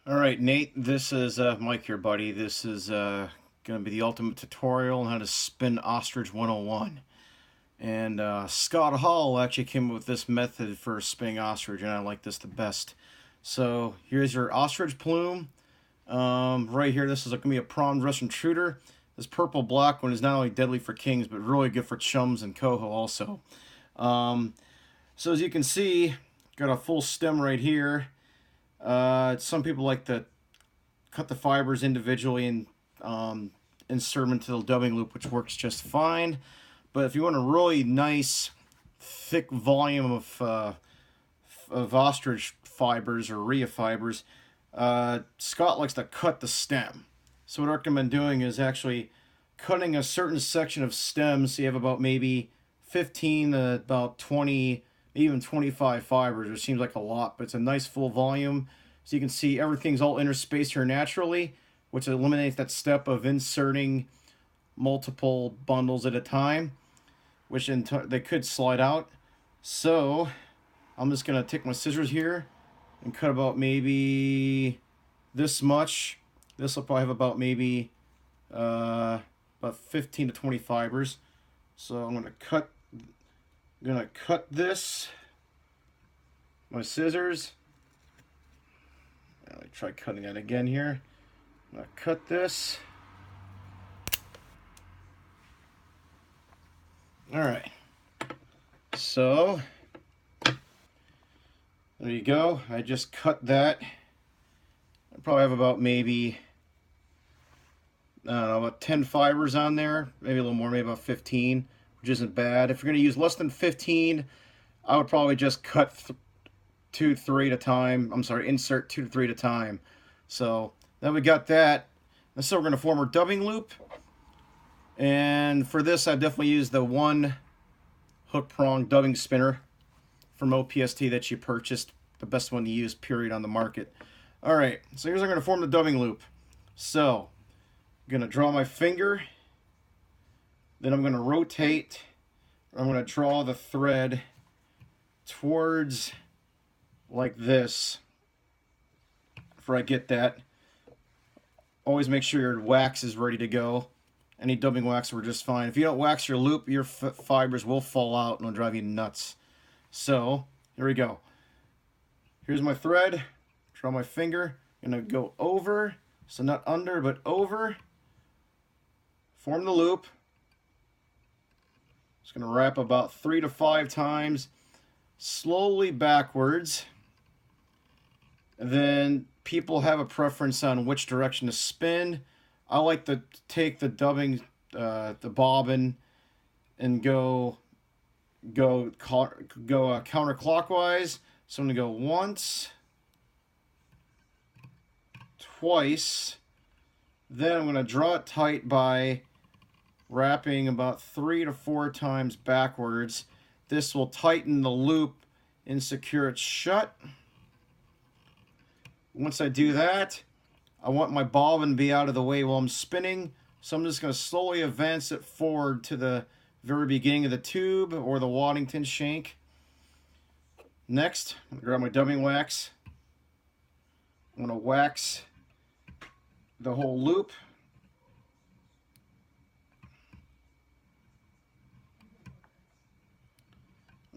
All right, Nate, this is Mike here, buddy. This is going to be the ultimate tutorial on how to spin Ostrich 101. And Scott Hall actually came up with this method for spinning Ostrich, and I like this the best. So here's your Ostrich plume. Right here, this is going to be a prom dress intruder. This purple black one is not only deadly for kings, but really good for chums and coho also. So as you can see, got a full stem right here. Some people like to cut the fibers individually and insert them into the dubbing loop, which works just fine. But if you want a really nice, thick volume of ostrich fibers or rhea fibers, Scott likes to cut the stem. So what I recommend doing is actually cutting a certain section of stems. So you have about maybe 15 to about 20, even 25 fibers, which seems like a lot, but it's a nice full volume. So you can see everything's all interspaced here naturally, which eliminates that step of inserting multiple bundles at a time, which they could slide out. So I'm just going to take my scissors here and cut about maybe this much. This will probably have about maybe about 15 to 20 fibers. So I'm going to cut this, my scissors. Let me try cutting that again here. I'm going to cut this. Alright. So, there you go. I just cut that. I probably have about maybe, I don't know, about 10 fibers on there. Maybe a little more, maybe about 15, which isn't bad. If you're going to use less than 15, I would probably just cut 2 to 3 at a time. I'm sorry, insert 2 to 3 at a time. So then we got that. And so we're going to form our dubbing loop. And for this, I've definitely used the one hook prong dubbing spinner from OPST that you purchased. The best one to use, period, on the market. All right, so here's how I'm going to form the dubbing loop. So I'm going to draw my finger. Then I'm going to rotate. I'm going to draw the thread towards like this. Before I get that, always make sure your wax is ready to go. Any dubbing wax were just fine. If you don't wax your loop, your fibers will fall out and it'll drive you nuts. So here we go. Here's my thread. Draw my finger. I'm gonna go over, so not under, but over. Form the loop. Just gonna wrap about 3 to 5 times, slowly backwards. And then people have a preference on which direction to spin. I like to take the dubbing, the bobbin, and go counterclockwise. So I'm gonna go once, twice. Then I'm gonna draw it tight by wrapping about 3 to 4 times backwards. This will tighten the loop and secure it shut. Once I do that, I want my bobbin to be out of the way while I'm spinning, so I'm just going to slowly advance it forward to the very beginning of the tube or the Waddington shank. Next, I'm going to grab my dubbing wax. I'm going to wax the whole loop.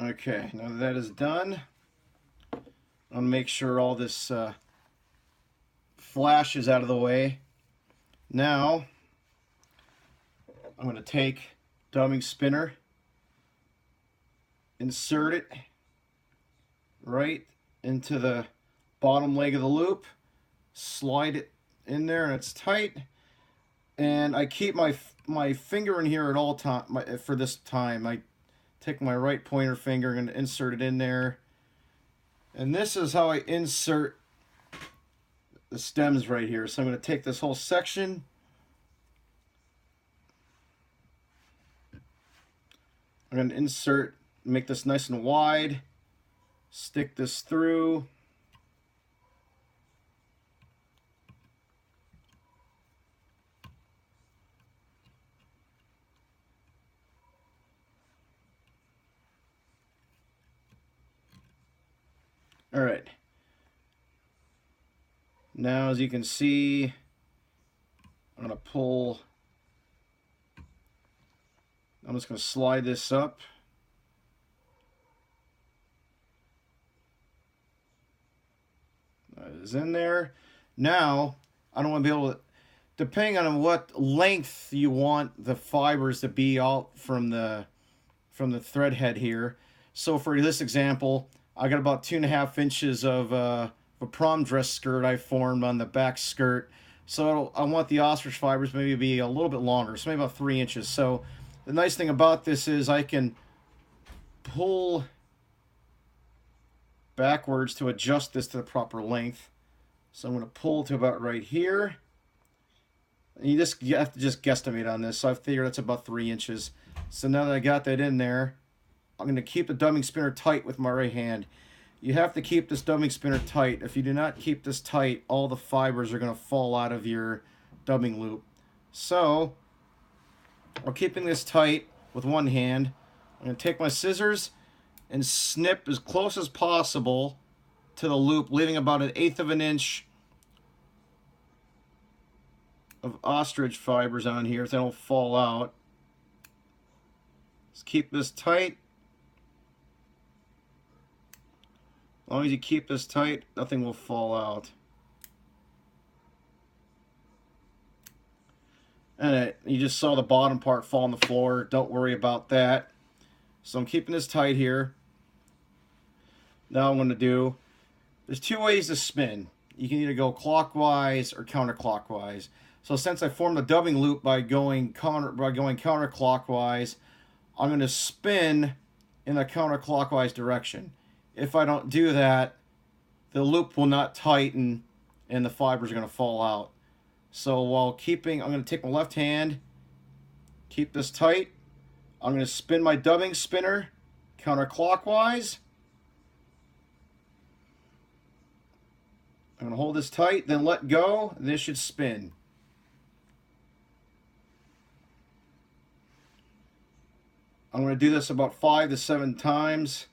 Okay, now that is done, I'm going to make sure all this flash is out of the way. Now I'm going to take dubbing spinner, insert it right into the bottom leg of the loop, slide it in there, and it's tight. And I keep my finger in here at all time. For this time, I take my right pointer finger and insert it in there. And this is how I insert the stems right here. So I'm going to take this whole section, I'm going to insert, make this nice and wide, stick this through, all right. Now, as you can see, I'm going to pull, I'm just going to slide this up. That is in there. Now, I don't want to be able to, depending on what length you want the fibers to be out from the thread head here. So for this example, I got about 2.5 inches of a prom dress skirt I formed on the back skirt. So I want the ostrich fibers maybe be a little bit longer, so maybe about 3 inches. So the nice thing about this is I can pull backwards to adjust this to the proper length. So I'm going to pull to about right here. You have to just guesstimate on this. So I figure that's about 3 inches. So now that I got that in there, I'm going to keep the dubbing spinner tight with my right hand. You have to keep this dubbing spinner tight. If you do not keep this tight, all the fibers are going to fall out of your dubbing loop. So, while keeping this tight with one hand, I'm going to take my scissors and snip as close as possible to the loop, leaving about 1/8 of an inch of ostrich fibers on here so they don't fall out. Just keep this tight. As long as you keep this tight, nothing will fall out. And you just saw the bottom part fall on the floor. Don't worry about that. So I'm keeping this tight here. Now I'm going to do, there's 2 ways to spin. You can either go clockwise or counterclockwise. So since I formed the dubbing loop by going counterclockwise, I'm going to spin in the counterclockwise direction. If I don't do that, the loop will not tighten and the fibers are going to fall out. So while keeping, I'm going to take my left hand, keep this tight. I'm going to spin my dubbing spinner counterclockwise. I'm going to hold this tight, then let go, and this should spin. I'm going to do this about 5 to 7 times.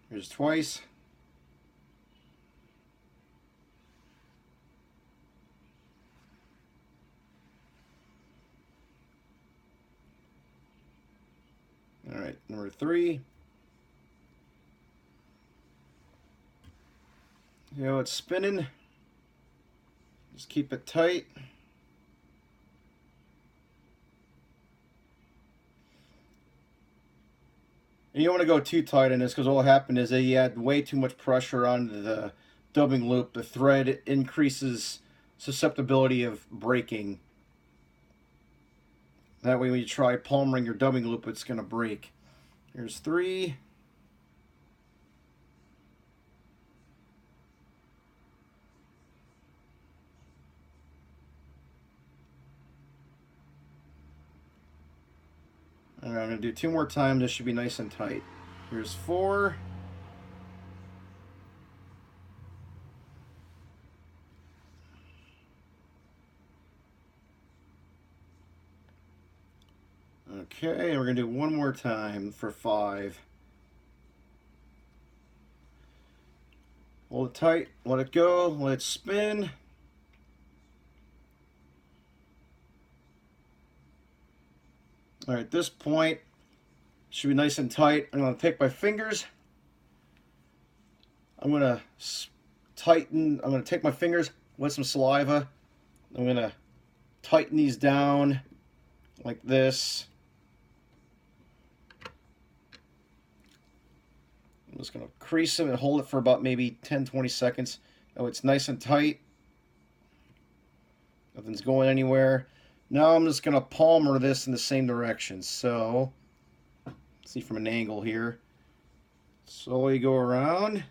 Here's twice. All right, number 3. You know, it's spinning. Just keep it tight. And you don't want to go too tight in this because what will happen is that you add way too much pressure on the dubbing loop. The thread increases susceptibility of breaking. That way when you try palmering your dubbing loop, it's going to break. Here's 3. All right, I'm going to do 2 more times. This should be nice and tight. Here's 4. Okay, we're going to do 1 more time for 5. Hold it tight, let it go, let it spin. All right, at this point, it should be nice and tight. I'm going to take my fingers. I'm going to tighten. I'm going to take my fingers with some saliva. I'm going to tighten these down like this. I'm just going to crease them and hold it for about maybe 10-20 seconds. Oh, it's nice and tight. Nothing's going anywhere. Now I'm just going to palmer this in the same direction. So, see from an angle here. Slowly go around.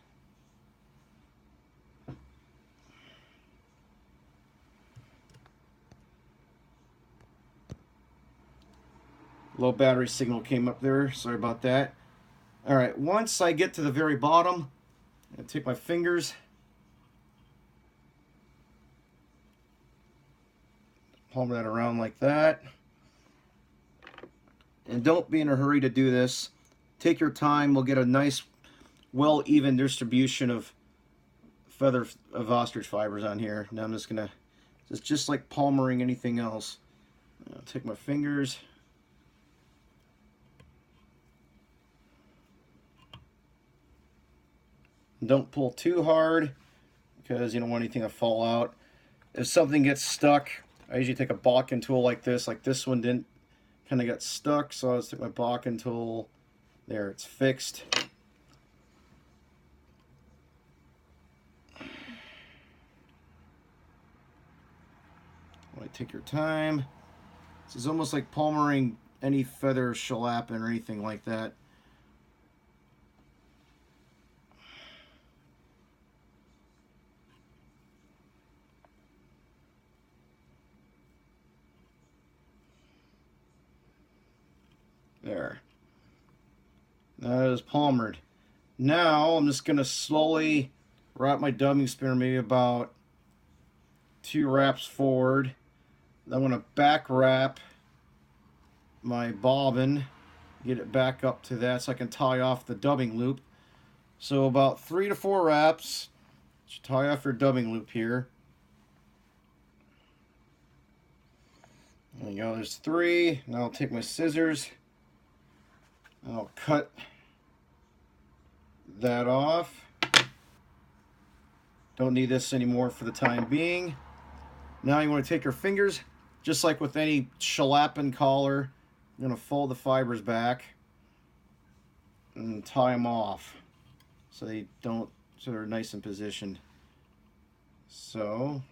Low battery signal came up there. Sorry about that. All right, once I get to the very bottom, I'm going to take my fingers, palm that around like that. And don't be in a hurry to do this. Take your time. We'll get a nice well even distribution of ostrich fibers on here. Now I'm just gonna just like palmering anything else. I'll take my fingers. Don't pull too hard because you don't want anything to fall out. If something gets stuck, I usually take a balking tool like this. Like this one didn't, kind of got stuck, so I'll just take my balking tool. There, it's fixed. Take your time. This is almost like palmering any feather shellapping or anything like that. There. That is palmered. Now I'm just going to slowly wrap my dubbing spinner maybe about 2 wraps forward. I'm going to back wrap my bobbin, get it back up to that so I can tie off the dubbing loop. So about 3 to 4 wraps to tie off your dubbing loop here. There you go, there's 3. Now I'll take my scissors and I'll cut that off. Don't need this anymore for the time being. Now you want to take your fingers, just like with any shellapping collar, you're going to fold the fibers back and tie them off so they don't, so they're nice and positioned. So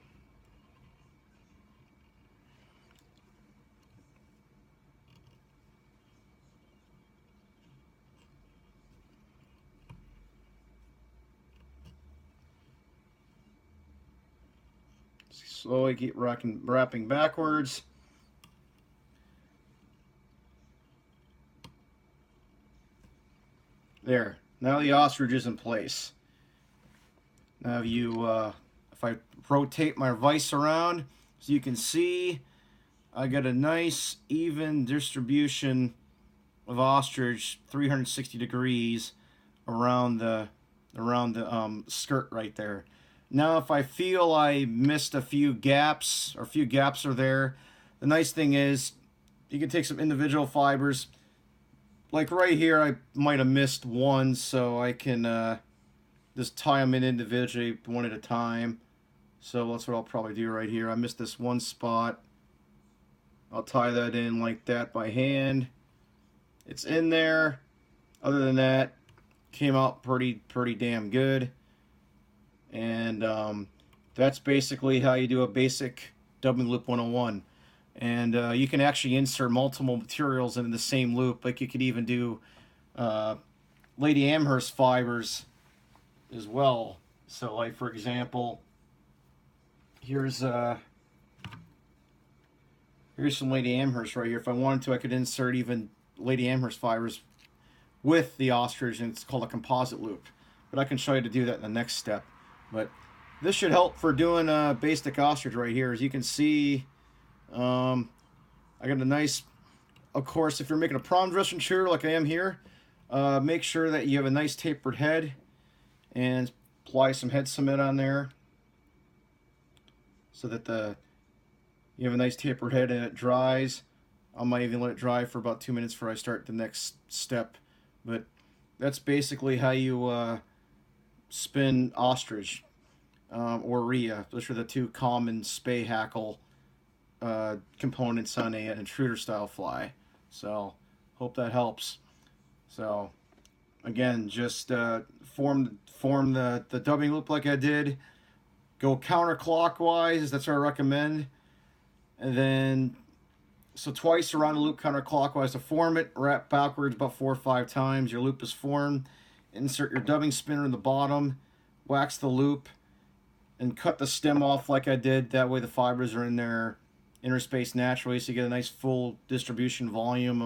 slowly keep wrapping backwards. There. Now the ostrich is in place. Now if I rotate my vise around, so you can see, I got a nice even distribution of ostrich, 360 degrees around the skirt right there. Now if I feel I missed a few gaps, or a few gaps are there, the nice thing is you can take some individual fibers. Like right here I might have missed one, so I can just tie them in individually one at a time. So that's what I'll probably do right here. I missed this one spot. I'll tie that in like that by hand. It's in there. Other than that, came out pretty damn good. And that's basically how you do a basic dubbing loop 101. And you can actually insert multiple materials into the same loop. Like you could even do Lady Amherst fibers as well. So like for example, here's some Lady Amherst right here. If I wanted to, I could insert even Lady Amherst fibers with the ostrich, and it's called a composite loop. But I can show you to do that in the next step. But this should help for doing a basic ostrich right here. As you can see, I got a nice, of course, if you're making a prom dress intruder like I am here, make sure that you have a nice tapered head and apply some head cement on there so that you have a nice tapered head and it dries. I might even let it dry for about 2 minutes before I start the next step. But that's basically how you spin ostrich or rhea. Those are the 2 common spay hackle components on an intruder-style fly. So hope that helps. So again, just form the dubbing loop like I did. Go counterclockwise. That's what I recommend. And then so twice around the loop counterclockwise to form it. Wrap backwards about 4 or 5 times. Your loop is formed. Insert your dubbing spinner in the bottom. Wax the loop and cut the stem off like I did. That way the fibers are in there interspaced naturally, so you get a nice full distribution volume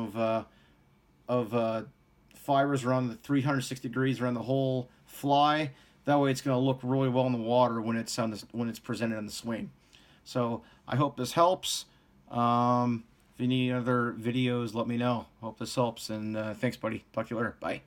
of fibers around the 360 degrees around the whole fly. That way it's going to look really well in the water when it's presented on the swing. So I hope this helps. If you need other videos, let me know. Hope this helps, and thanks, buddy. Talk to you later. Bye.